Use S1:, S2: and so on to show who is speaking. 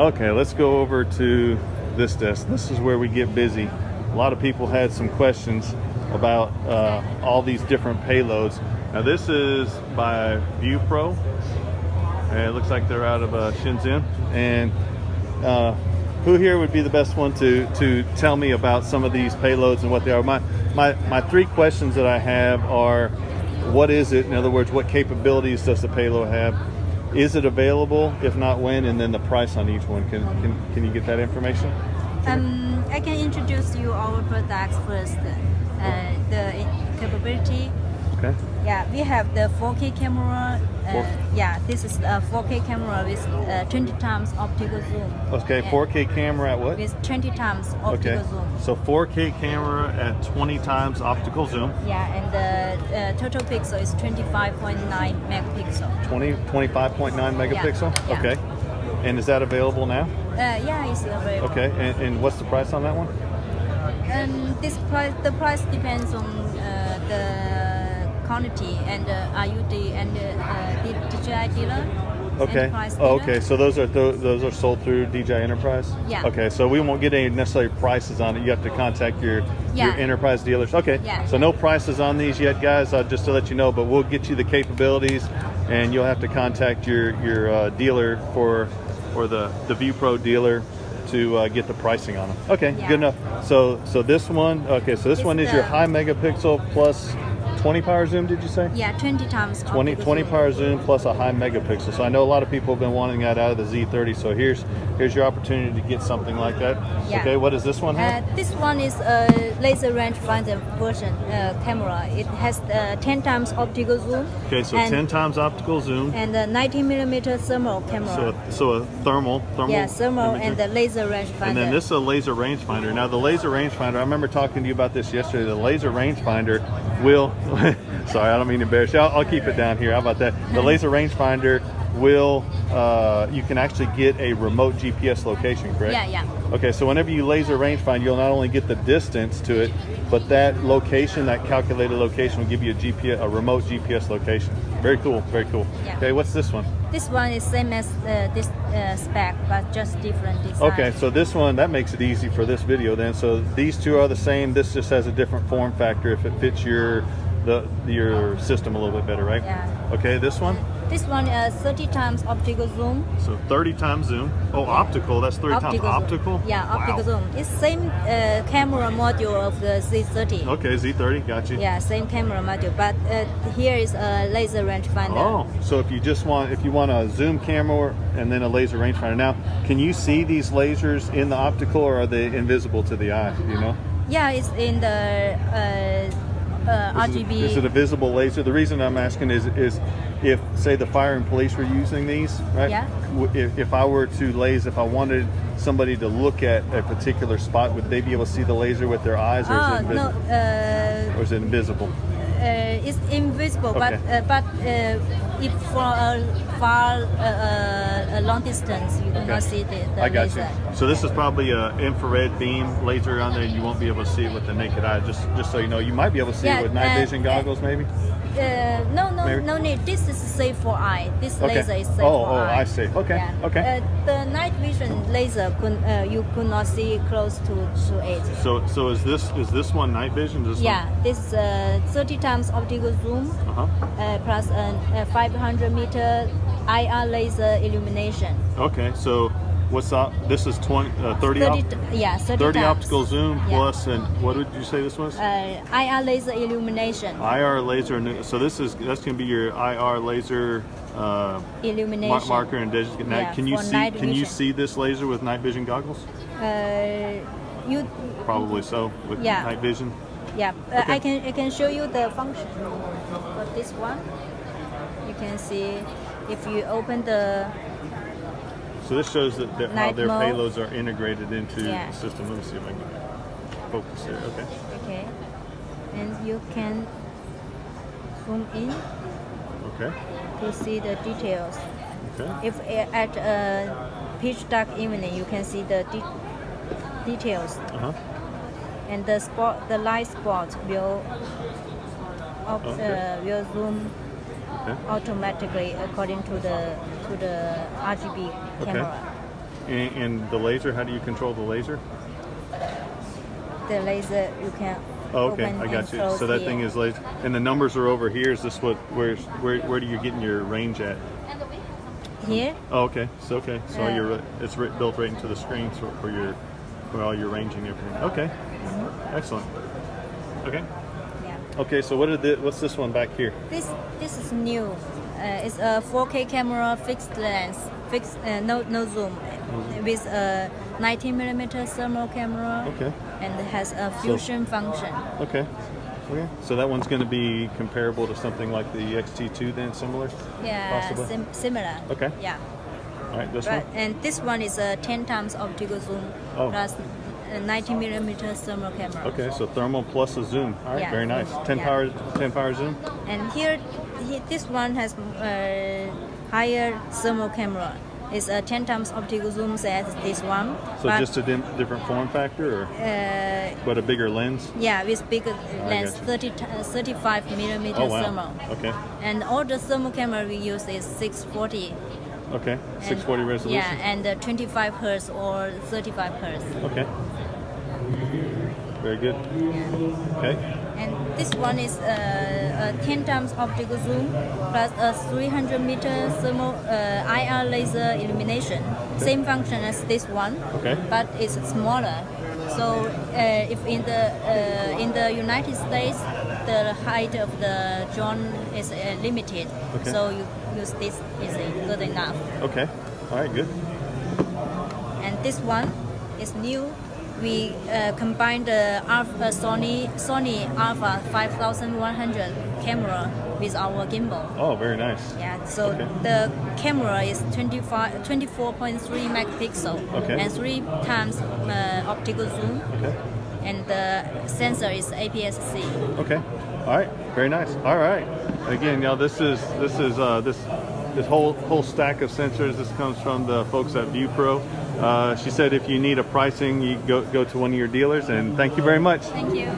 S1: Okay, let's go over to this desk. This is where we get busy. A lot of people had some questions about all these different payloads. Now this is by Viewpro, and it looks like they're out of Shenzhen. And who here would be the best one to tell me about some of these payloads and what they are? My three questions that I have are, what is it? In other words, what capabilities does the payload have? Is it available? If not, when? And then the price on each one. Can you get that information?
S2: I can introduce you our products first. The capability.
S1: Okay.
S2: Yeah, we have the 4K camera. Yeah, this is a 4K camera with 20 times optical zoom.
S1: Okay, 4K camera at what?
S2: With 20 times optical zoom.
S1: So 4K camera at 20 times optical zoom.
S2: Yeah, and the total pixel is 25.9 megapixel.
S1: 25.9 megapixel?
S2: Yeah.
S1: Okay. And is that available now?
S2: Yeah, it's available.
S1: Okay, and what's the price on that one?
S2: The price depends on the quantity and RUD and DJI dealer.
S1: Okay. Oh, okay. So those are sold through DJI Enterprise.
S2: Yeah.
S1: Okay. So we won't get any necessary prices on it. You have to contact your enterprise dealers. Okay.
S2: Yeah.
S1: So no prices on these yet, guys. Just to let you know, but we'll get you the capabilities, and you'll have to contact your dealer or the Viewpro dealer to get the pricing on them. Okay.
S2: Yeah.
S1: Good enough. So this one. Okay. So this one is your high megapixel plus 20 power zoom, did you say?
S2: Yeah, 20 times
S1: 20 power zoom plus a high megapixel. So I know a lot of people have been wanting that out of the Z30. So here's your opportunity to get something like that.
S2: Yeah.
S1: Okay, what does this one have?
S2: This one is a laser rangefinder version camera. It has 10 times optical zoom.
S1: Okay, so 10 times optical zoom.
S2: And a 90mm thermal camera.
S1: So a thermal.
S2: Yeah, thermal
S1: imager.
S2: And the laser rangefinder.
S1: And then this is a laser rangefinder. Now the laser rangefinder, I remember talking to you about this yesterday. The laser rangefinder will, sorry, I don't mean to embarrass you. I'll keep it down here. How about that? The laser rangefinder will, you can actually get a remote GPS location, correct?
S2: Yeah.
S1: Okay, so whenever you laser rangefind, you'll not only get the distance to it, but that location, that calculated location, will give you a remote GPS location. Very cool, very cool.
S2: Yeah.
S1: Okay, what's this one?
S2: This one is same as this spec, but just different design.
S1: Okay, so this one, that makes it easy for this video then. So these two are the same. This just has a different form factor if it fits your system a little bit better, right?
S2: Yeah.
S1: Okay, this one?
S2: This one is 30 times optical zoom.
S1: So 30 times zoom. Oh, optical. That's 30 times optical?
S2: Yeah, optical
S1: wow.
S2: zoom. It's same camera module of the Z30.
S1: Okay, Z30, got you.
S2: Yeah, same camera module, but here is a laser rangefinder.
S1: Oh, so if you want a zoom camera and then a laser rangefinder. Now, can you see these lasers in the optical, or are they invisible to the eye? Do you know?
S2: Yeah, it's in the RGB.
S1: Is it a visible laser? The reason I'm asking is if, say, the fire and police were using these, right?
S2: Yeah.
S1: If I were to if I wanted somebody to look at a particular spot, would they be able to see the laser with their eyes, or is it invisible?
S2: No.
S1: Or is it invisible?
S2: It's invisible,
S1: okay.
S2: but if for a long distance, you cannot see the
S1: I got
S2: laser.
S1: you. So this is probably an infrared beam laser on there, and you won't be able to see it with the naked eye. Just so you know, you might be able to see it with night vision goggles, maybe.
S2: No need. This is safe for eye. This laser is safe for eye.
S1: Oh, I see. Okay,
S2: yeah.
S1: okay.
S2: The night vision laser you could not see close to it.
S1: So is this one night vision? This
S2: this is 30 times optical zoom plus a 500 meter IR laser illumination.
S1: Okay, so what's up? This is 30 optical zoom plus, and what did you say this was?
S2: IR laser illumination.
S1: IR laser. So that's going to be your IR laser
S2: illumination
S1: marker and digital. Now, can you see this laser with night vision goggles?
S2: You
S1: probably so with night vision.
S2: Yeah,
S1: okay.
S2: I can show you the function for this one. You can see if you open the.
S1: So this shows that how their payloads are integrated into the system. Let me see if I can focus there. Okay.
S2: Okay, and you can zoom in.
S1: Okay.
S2: To see the details.
S1: Okay.
S2: If at pitch dark evening, you can see the details. And the light spot will zoom automatically according to the RGB camera.
S1: And the laser, how do you control the laser?
S2: The laser you can.
S1: Oh, okay,
S2: open
S1: I
S2: and
S1: got you.
S2: close
S1: So that
S2: here.
S1: thing is laser, and the numbers are over here. Is this where do you getting your range at?
S2: Here.
S1: Oh, okay. So it's built right into the screen for all your ranging and everything. Okay, excellent. Okay.
S2: Yeah.
S1: Okay, so what's this one back here?
S2: This is new. It's a 4K camera, fixed lens, no zoom, with a 19mm thermal camera.
S1: Okay.
S2: And it has a fusion function.
S1: Okay. Okay. So that one's going to be comparable to something like the XT2, then similar?
S2: Yeah,
S1: Possibly?
S2: similar.
S1: Okay.
S2: Yeah.
S1: All right, this
S2: But,
S1: one?
S2: and this one is a 10 times optical zoom plus a 90mm thermal camera.
S1: Okay, so thermal plus a zoom. All right,
S2: Yeah.
S1: very nice. 10 power zoom.
S2: And here, this one has higher thermal camera. It's a 10 times optical zoom as this one.
S1: So
S2: but,
S1: just a different form factor, or but a bigger lens?
S2: yeah, with bigger lens,
S1: got you.
S2: 35mm
S1: Oh wow.
S2: thermal.
S1: Okay.
S2: And all the thermal camera we use is 640.
S1: Okay. 640 resolution.
S2: Yeah, and 25 hertz or 35 hertz.
S1: Okay. Very good. Okay.
S2: And this one is a 10 times optical zoom plus a 300-meter thermal IR laser illumination.
S1: Okay.
S2: Same function as this one,
S1: Okay.
S2: but it's smaller. So if in the United States, the height of the drone is limited,
S1: Okay.
S2: so you use this is good enough.
S1: Okay. All right. Good.
S2: And this one is new. We combined the Sony Alpha 5100 camera with our gimbal.
S1: Oh, very nice.
S2: Yeah, so
S1: Okay.
S2: the camera is 24.3 megapixel
S1: Okay.
S2: and 3 times optical zoom,
S1: Okay.
S2: and the sensor is APS-C.
S1: Okay. All right. Very nice. All right. Again, y'all, this whole stack of sensors. This comes from the folks at Viewpro. She said if you need a pricing, you go to one of your dealers. And thank you very much.
S2: Thank you.